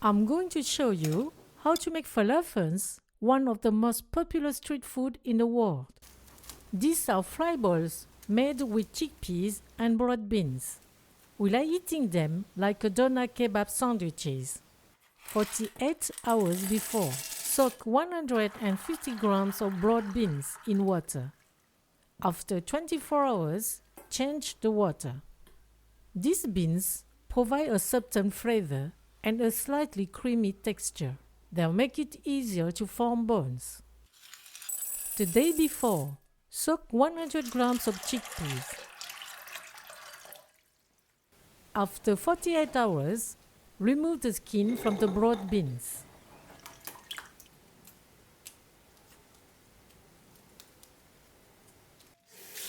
I'm going to show you how to make falafels, one of the most popular street food in the world. These are fry balls made with chickpeas and broad beans. We like eating them like a doner kebab sandwiches. 48 hours before, soak 150 grams of broad beans in water. After 24 hours, change the water. These beans provide a subtle flavor and a slightly creamy texture. They'll make it easier to form bones. The day before, soak 100 grams of chickpeas. After 48 hours, remove the skin from the broad beans.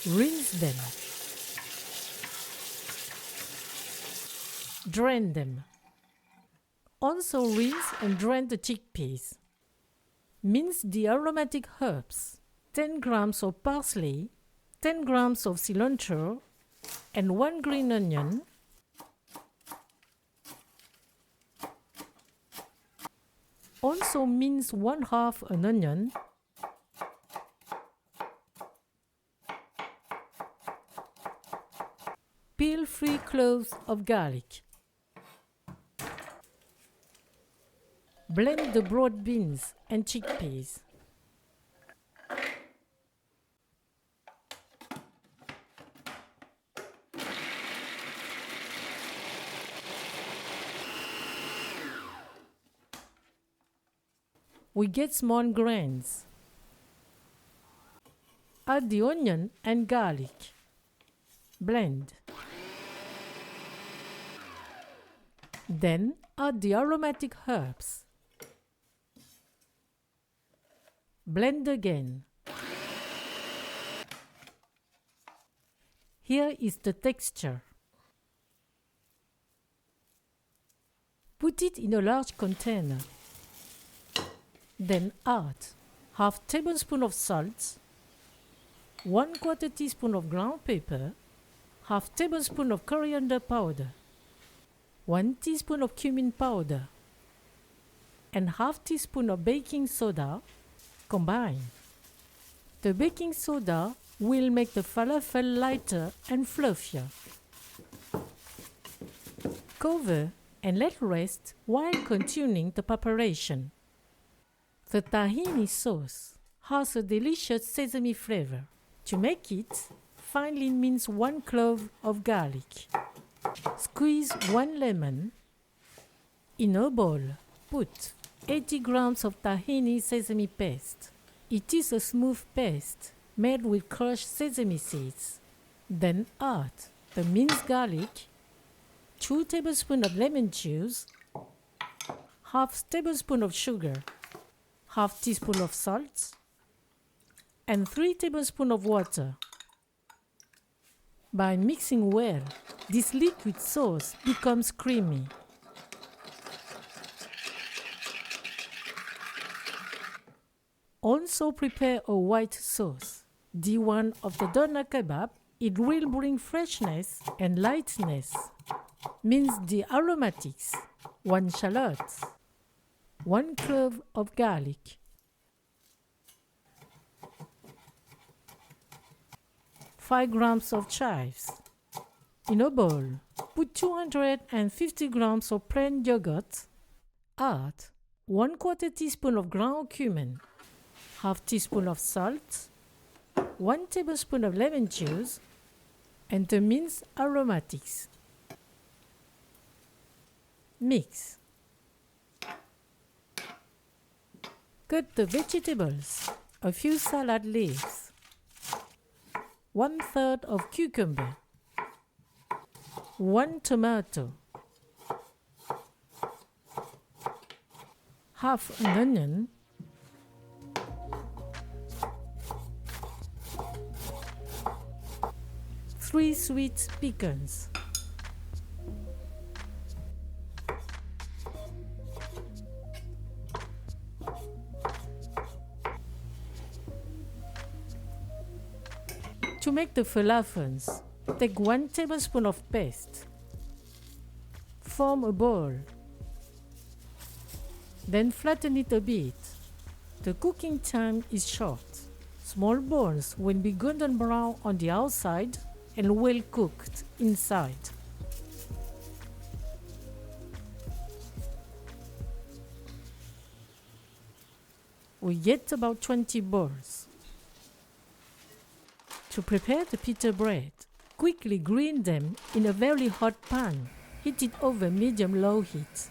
Rinse them. Drain them. Also rinse and drain the chickpeas. Mince the aromatic herbs, 10 grams of parsley, 10 grams of cilantro, and 1 green onion. Also mince 1/2 an onion. Peel 3 cloves of garlic. Blend the broad beans and chickpeas. We get small grains. Add the onion and garlic. Blend. Then add the aromatic herbs. Blend again. Here is the texture. Put it in a large container. Then add ½ tablespoon of salt, 1/4 teaspoon of ground pepper, ½ tablespoon of coriander powder, 1 teaspoon of cumin powder, and ½ teaspoon of baking soda. Combine. The baking soda will make the falafel lighter and fluffier. Cover and let rest while continuing the preparation. The tahini sauce has a delicious sesame flavor. To make it, finely mince 1 clove of garlic. Squeeze 1 lemon. In a bowl, put 80 grams of tahini sesame paste. It is a smooth paste made with crushed sesame seeds. Then add the minced garlic, 2 tablespoons of lemon juice, ½ tablespoon of sugar, ½ teaspoon of salt, and 3 tablespoons of water. By mixing well, this liquid sauce becomes creamy. Also prepare a white sauce, the one of the doner kebab. It will bring freshness and lightness. Mince the aromatics, 1 shallot, 1 clove of garlic, 5 grams of chives. In a bowl, put 250 grams of plain yogurt. Add 1/4 teaspoon of ground cumin, ½ teaspoon of salt, 1 tablespoon of lemon juice, and the minced aromatics. Mix. Cut the vegetables, a few salad leaves, 1/3 of cucumber, 1 tomato, ½ an onion, 3 sweet pickles. To make the falafels, take 1 tablespoon of paste. Form a ball. Then flatten it a bit. The cooking time is short. Small balls will be golden brown on the outside and well cooked inside. We get about 20 balls. To prepare the pita bread, quickly grind them in a very hot pan. Heat it over medium-low heat.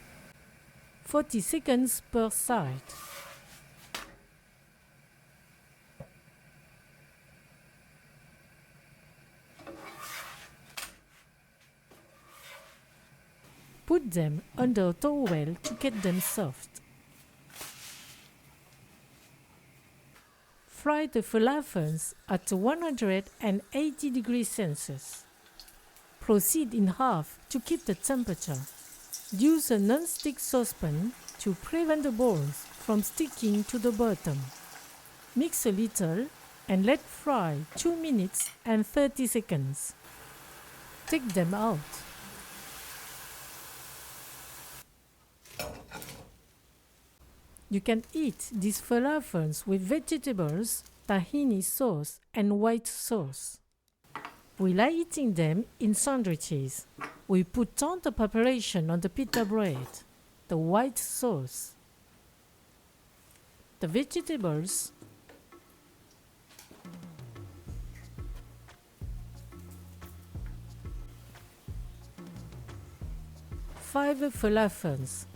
40 seconds per side. Put them under a towel to get them soft. Fry the falafels at 180 degrees Celsius. Proceed in half to keep the temperature. Use a non-stick saucepan to prevent the balls from sticking to the bottom. Mix a little and let fry 2 minutes and 30 seconds. Take them out. You can eat these falafels with vegetables, tahini sauce, and white sauce. We like eating them in sandwiches. We put on the preparation on the pita bread, the white sauce, the vegetables, five falafels,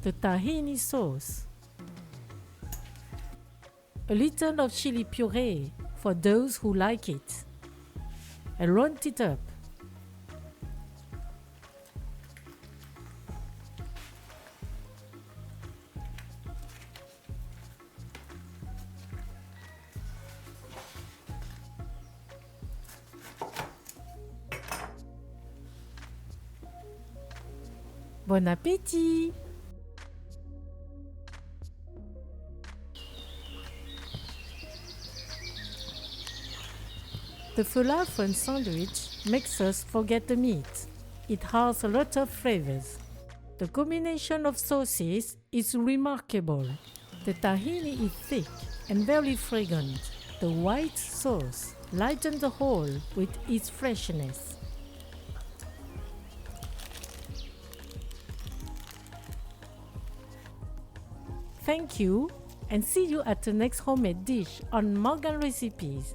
the tahini sauce, a little of chili puree for those who like it, and round it up. Bon appétit! The falafel sandwich makes us forget the meat. It has a lot of flavors. The combination of sauces is remarkable. The tahini is thick and very fragrant. The white sauce lightens the whole with its freshness. Thank you, and see you at the next homemade dish on Morgan Recipes.